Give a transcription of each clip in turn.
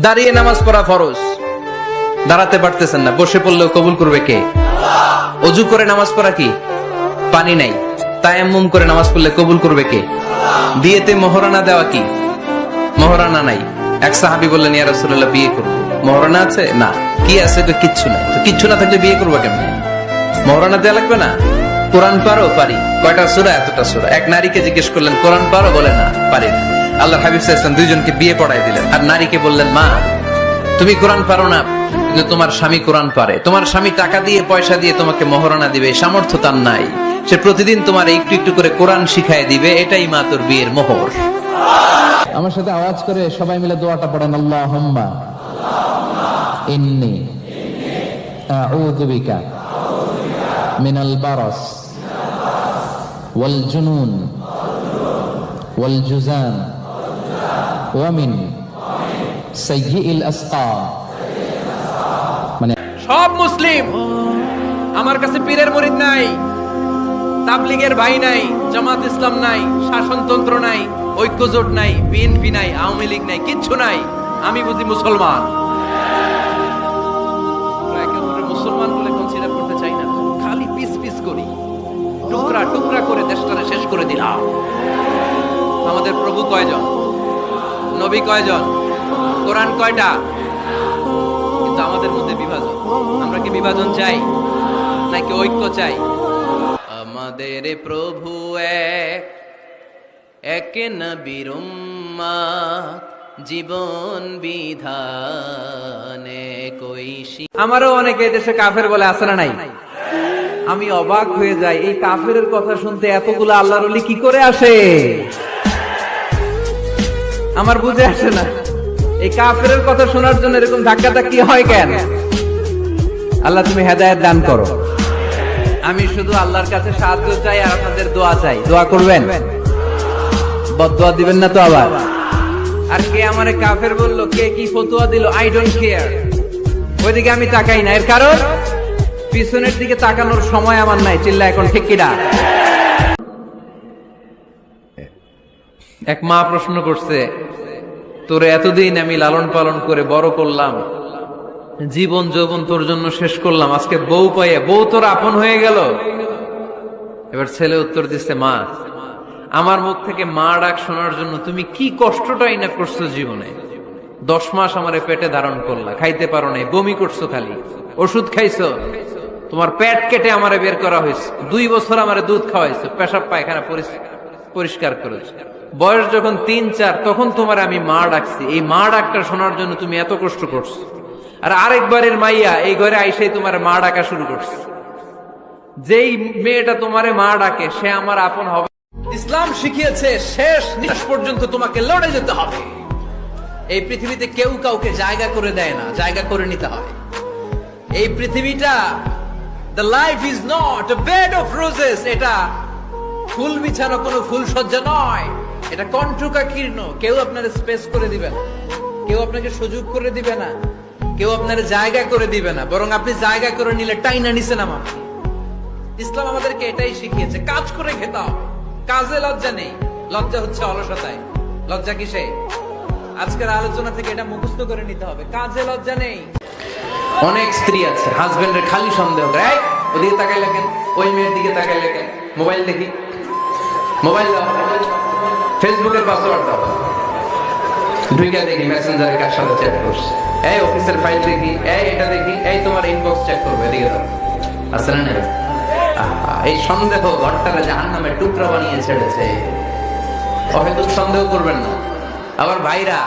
দাঁড়িয়ে নামাজ পড়া ফরজ, দাঁড়াতে পারতেছেন না, বসে পড়লেও কবুল করবে কে? অজু করে নামাজ পড়া কি? পানি নাই, তায়াম্মুম করে নামাজ পড়লে কবুল করবে কে? বিয়েতে মোহরানা দেওয়া কি? মোহরানা নাই। এক সাহাবী বললেন, ইয়া রাসূলুল্লাহ বিয়ে করব, মোহরানা আছে? না। কি আছে? তো কিচ্ছু নাই। তো কিচ্ছু না থাকলে বিয়ে করবো কেমনে? মোহরানা দেওয়া লাগবে না? কোরআন পারো? পারি। কয়টা সূরা? এতটা সূরা। এক নারীকে জিজ্ঞেস করলেন, কোরআন পারো? বলে না, পারি না। আল্লাহর হাবিব সাল্লাল্লাহু আলাইহি ওয়াসাল্লাম দুইজনকে বিয়ে পড়ায় দিলেন। আর নারীকে বললেন, মা তুমি কোরআন পারো না, কিন্তু তোমার স্বামী কোরআন পারে। তোমার স্বামী টাকা দিয়ে পয়সা দিয়ে তোমাকে মোহরানা দিবে, সামর্থ্য তার নাই। সে প্রতিদিন তোমার একটু একটু করে কোরআন শিখায় দিবে, এটাই মা তোর বিয়ের মোহর। আমার সাথে আওয়াজ করে সবাই মিলে দোয়াটা পড়েন, আল্লাহুম্মা ইন্নী আউযু বিকা মিনাল বারাস ওয়াল জুনুন ওয়াল জুজান ওয়া মিন সাইয়্যিল আসকাম। মানে সব মুসলিম, আমার কাছে পীরের মুরিদ নাই, তাবলীগের ভাই নাই, জামাত ইসলাম নাই, শাসনতন্ত্র নাই, ঐক্যজোট নাই, বিএনপি নাই, আওয়ামী লীগ নাই, কিচ্ছু নাই। আমি বুঝি মুসলমান। একে অপরের মুসলমান বলে কনসিডার করতে চাই না, খালি পিস পিস করি, টুকরা টুকরা করে দেশটারে শেষ করে দিলাম। আমাদের প্রভু কয়জন? নবী কয়জন? কোরআন কয়টা? কিন্তু আমাদের মধ্যে বিভাজন। আমরা কি বিভাজন চাই নাকি ঐক্য চাই? আমাদের প্রভু এক, এক নবীর উম্মত, জীবন বিধানে কইশি। আমারও অনেকে দেশে কাফের বলে, আছে না নাই? আমি অবাক হয়ে যাই, এই কাফেরের কথা শুনতে এতগুলো আল্লাহর ওলি কি করে আসে? আমার বুঝে আসে না, এই কাফেরের কথা শোনার জন্য এরকম ধাক্কাধাক্কি হয় কেন? আল্লাহ তুমি হেদায়েত দান করো। আমি শুধু আল্লাহর কাছে সাহায্য চাই আর আপনাদের দোয়া চাই। দোয়া করবেন, বদদোয়া দিবেন না তো আবার। আর কে আমারে কাফের বললো, কে কি ফতোয়া দিল, আই ডোন্ট কেয়ার। ওইদিকে আমি তাকাই না, এর কারণ পিছনের দিকে তাকানোর সময় আমার নাই। চিল্লা এখন ঠিক কিনা? এক মা প্রশ্ন করছে, তোরে এতদিন আমি লালন পালন করে বড় করলাম, জীবন যৌবন তোর জন্য শেষ করলাম, আজকে বউ পাইয়ে বউ তোর আপন হয়ে গেল। এবার ছেলে উত্তর দিচ্ছে, মা আমার মুখ থেকে মা ডাক শোনার জন্য তুমি কি কষ্টটাই না করছো জীবনে। 10 মাস আমারে পেটে ধারণ করলা, খাইতে পারো নাই, বমি করছো, খালি ওষুধ খাইছো, তোমার পেট কেটে আমারে বের করা হয়েছে, 2 বছর আমারে দুধ খাওয়াইছো, পেশাব পায়খানা পরিষ্কার করেছো। বয়স যখন 3-4 তখন তোমার আমি মা ডাকছি। এই মা ডাকটা শোনার জন্য তুমি এত কষ্ট করছো। আর আরেকবারের মাইয়া এই ঘরে আইসাই তোমার মা ডাকা শুরু করছে। যেই মেয়েটা তোমারে মা ডাকে সে আমার আপন হবে। ইসলাম শিখিয়েছে শেষ নিঃশ্বাস পর্যন্ত তোমাকে লড়ে যেতে হবে। এই পৃথিবীতে কেউ কাউকে জায়গা করে দেয় না, জায়গা করে নিতে হয়। এই পৃথিবীটা, the life is not a bed of roses, এটা ফুল বিছানো কোনো ফুল সজ্জা নয়, এটা কণ্ঠকাকীর্ণ। কেউ আপনার স্পেস করে দিবে না, কেউ আপনাকে সুযোগ করে দিবে না, কেউ আপনার জায়গা করে দিবে না, বরং আপনি জায়গা করে নিলে টাইনা নিচে নামা। ইসলাম আমাদেরকে এটাই শিখিয়েছে, কাজ করে খেতে হবে। কাজে লজ্জা নেই, লজ্জা হচ্ছে অলসতায়। লজ্জা কিসে? আজকের আলোচনা থেকে এটা মুখস্থ করে নিতে হবে, কাজে লজ্জা নেই। অনেক স্ত্রী আছে হাজবেন্ডের খালি সন্দেহ করে, এই ওদিকে তাকাই লাগেন, ওই মেয়ের দিকে তাকাই লাগেন, মোবাইল দেখি, মোবাইল দাও, ফেসবুকের পাসওয়ার্ড দাও, ঢুইকা দেখি মেসেঞ্জারে কার সাথে চ্যাট করছে, এই অফিসের ফাইল দেখি, এই এটা দেখি, এই তোমার ইনবক্স চেক করবে, এদিকে দাও। আসলে না এই সন্দেহ ঘরটারে জাহান্নামের টুকরা বানিয়ে ছেড়েছে। অহেতুক সন্দেহ করবেন না। আবার ভাইরা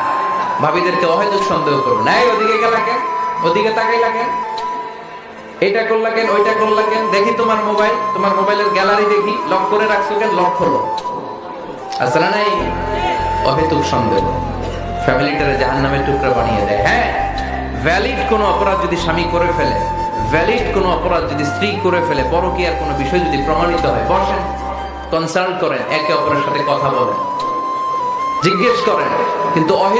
ভাবিদেরকে অহেতুক সন্দেহ করবেন না, এই ওদিকে গেলা কেন, ওদিকে তাকাই লাগেন, এটা করলা কেন, ওইটা করলা কেন, দেখি তোমার মোবাইল, তোমার মোবাইলের গ্যালারি দেখি, লক করে রাখছো কেন, লক করো। আসলে নাই অহেতুক সন্দেহ ফ্যামিলিটারে জাহান্নামের টুকরা বানিয়ে দেয়। হ্যাঁ, ভ্যালিড কোনো অপরাধ যদি স্বামী করে ফেলে, ভ্যালিড কোনো অপরাধ যদি স্ত্রী করে ফেলে, পরকীয়ার কোনো বিষয় যদি প্রমাণিত হয়, বসেন, কনসাল্ট করেন, একে অপরের সাথে কথা বলেন, জিজ্ঞেস করেন। কিন্তু অহেতুক